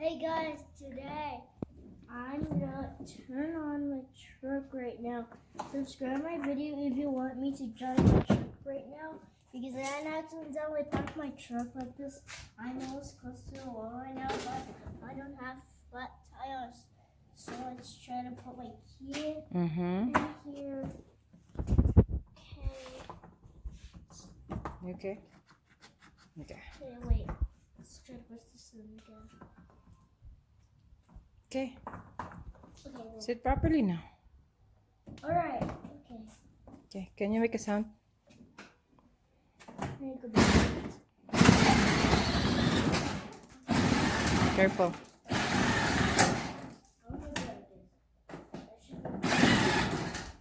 Hey guys, today I'm gonna turn on my truck right now. Subscribe my video if you want me to drive my truck right now, because I accidentally parked my truck like this. I know it's close to the wall right now, but I don't have flat tires. So let's try to put my key in here. Okay. Okay, wait. Let's try to push this in again. Okay. Okay, Sit properly now. alright, okay. Okay. Can you make a sound? Make a big sound. Careful. Oh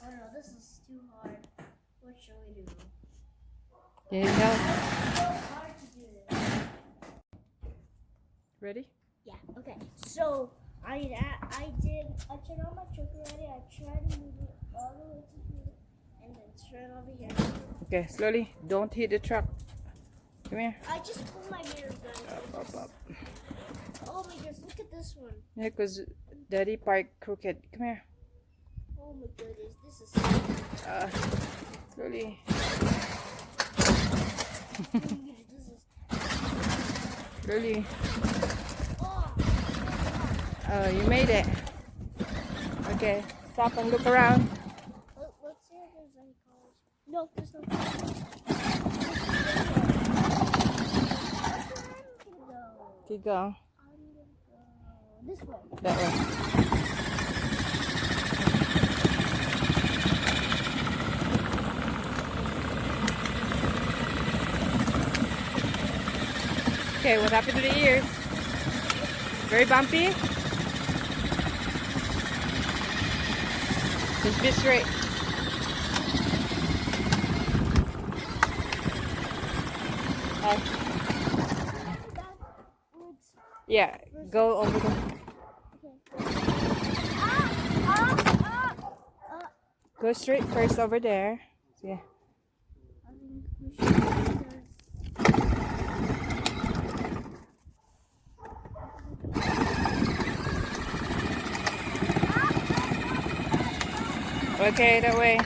no, this is too hard. What shall we do? You need help? It's so hard to do this. Ready? Yeah, okay. So I turned on my truck already. I tried to move it all the way to here and then turn over here. Okay, slowly. Don't hit the truck. Come here. I just pulled my mirror gun. Up. Oh my goodness, look at this one. Yeah, because Daddy parked crooked. Come here. Oh my goodness, this is Slowly. this is Slowly. oh. Oh, you made it. Okay. Stop and look around. Let's see if there's any cars. No, there's no cars. Okay, go. I'm gonna go this way. That way. Okay, what happened to the ears? Very bumpy? Just be straight. Yeah, go over the... Go straight first over there. Yeah. Okay, that way.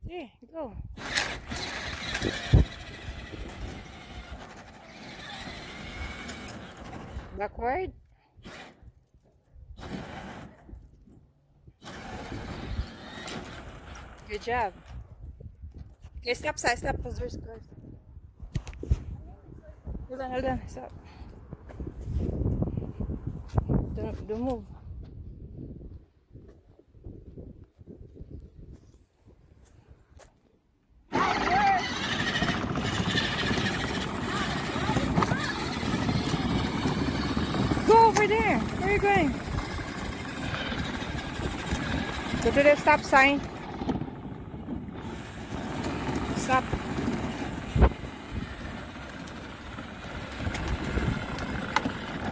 Yeah, go. Backward. Good job. Okay, stop, because there's cars. Hold on, stop. Don't move. Go over there. Where are you going? Go to the stop sign. Stop.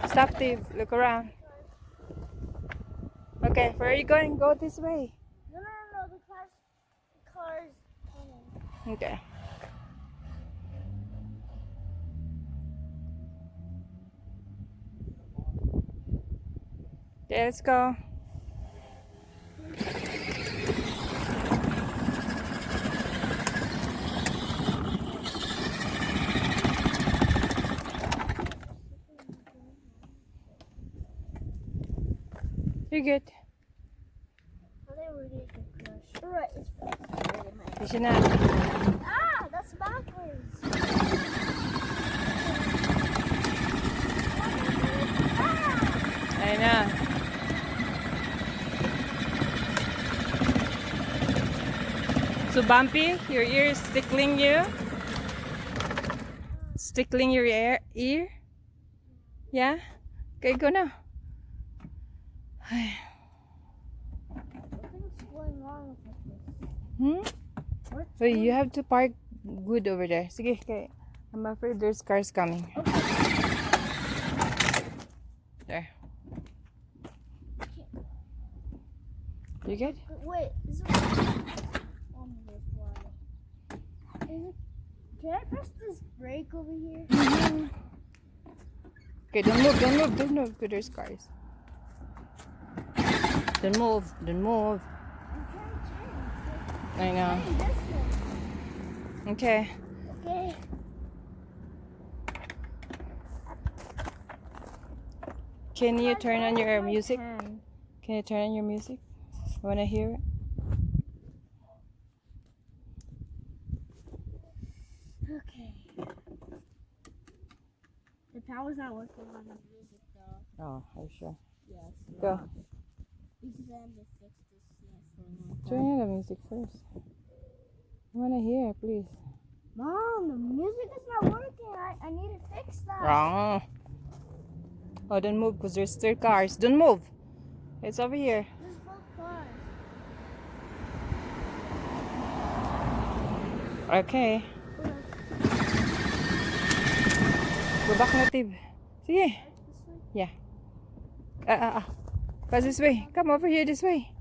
Stop, Steve. Look around. Okay, where are you going? Go this way. No, the cars coming. Okay. Okay, let's go. You're good. I think we're gonna get crushed. Alright, it's back. You should not. Ah, that's backwards. I know. So bumpy, your ear is tickling you? It's tickling your ear? Yeah? Okay, go now. What's going on with this? So you have to park good over there. Sige, okay. I'm afraid there's cars coming. Okay. There. You good? Wait, is it? Oh my gosh, why? Can I press this brake over here? Okay, don't move, don't move, don't move. Because there's cars. Don't move, don't move. I'm I know. trying this way. Okay. Okay. Can you turn on your My music? pen. Can you turn on your music? I want to hear it. Okay. The power's not working on the music though. Oh, are you sure? Yes. Go. Because I had to fix this thing. Turn on the music first. I want to hear it, please. Mom, the music is not working. I need to fix that. Wrong. Oh, don't move because there's still cars. Don't move. It's over here. There's both cars. Okay. Go back native. Sige. Yeah. Cause this way. Come over here this way.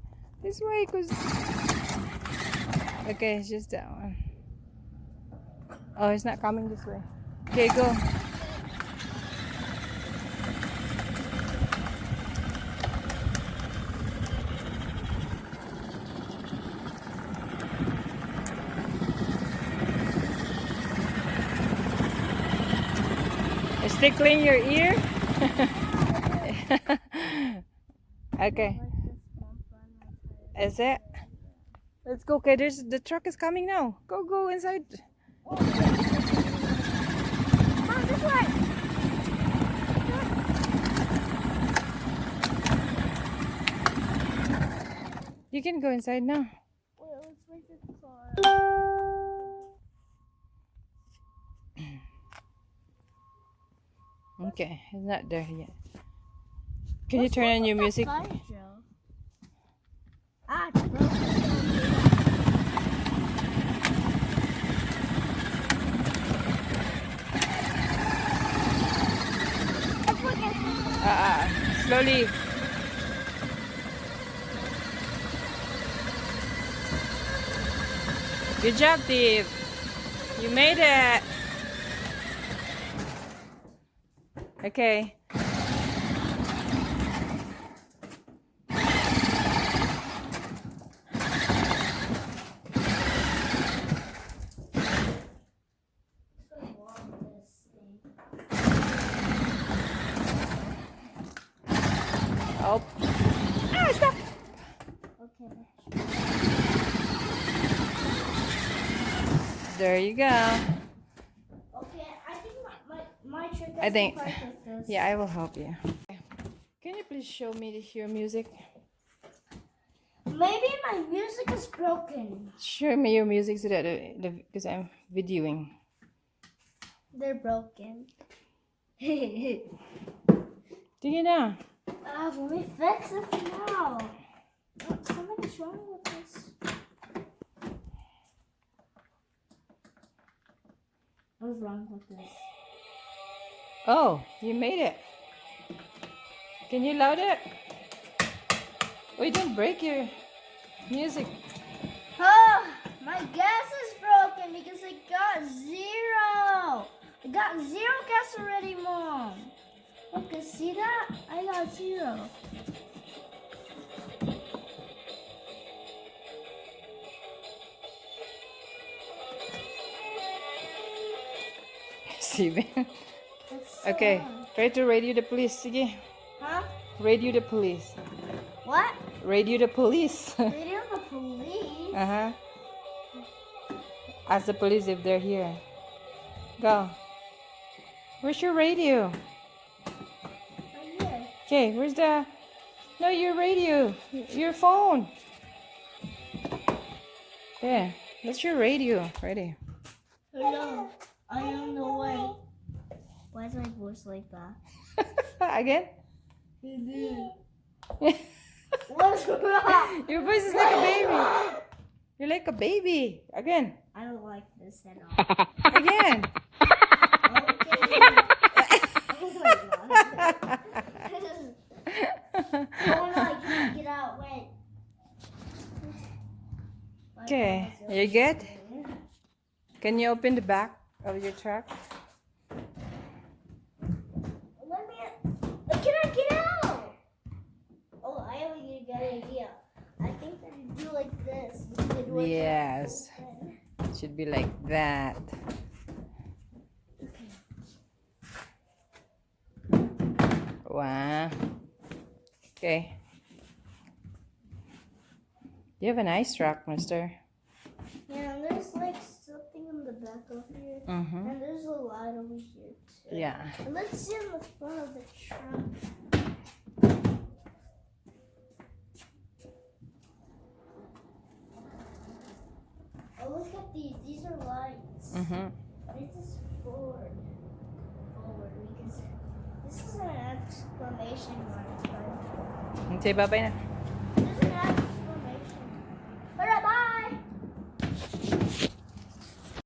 This way, cause. Okay, it's just that one. Oh, it's not coming this way. Okay, go. It's tickling your ear? Okay. Is it? Let's go. Okay, the truck is coming now. Go inside. Mom, this way. You can go inside now. Wait, let's wait for the car. Okay, it's not there yet. Can you turn on your music? Car, Joe? Ah, it's broken. It's working. Slowly. Good job, Steve. You made it. Okay. Oh. Ah, stop. Okay. There you go. Okay, I think my trick is I think- to park like this. Yeah, I will help you. Can you please show me your music? Maybe my music is broken. Show me your music so that because I'm videoing. They're broken. Take it down. Let me fix it now. Oh, something's wrong with this. What's wrong with this? Oh, you made it. Can you load it? Oh, you didn't break your music. Oh, my gas is broken because I got 0. I got 0 gas already, Mom. Okay, see that? I got 0. Steven. It's so Okay, wrong. try to radio the police. Sige. Huh? Radio the police. What? Radio the police. Radio the police? Uh-huh. Ask the police if they're here. Go. Where's your radio? Right here. Okay, where's the... No, your radio. Your phone. Yeah, that's your radio. Ready. Hello. I am the way. Why is my voice like that? Again? What's wrong? Your voice is like a baby. You're like a baby. Again. I don't like this at all. Again. Oh my god. Oh no, I can't get out. Wait. Okay, you good? Can you open the back of your truck? Let me what Yes. then. It should be like that. Wow. Okay. You have a nice truck, mister. Yeah, and there's like something in the back of here. Mm-hmm. And there's a lot over here too. Yeah. And let's see in the front of the trunk. Oh, look at these. These are lights. Mm-hmm. This is forward. Forward because this is an exclamation mark. Say bye-bye na.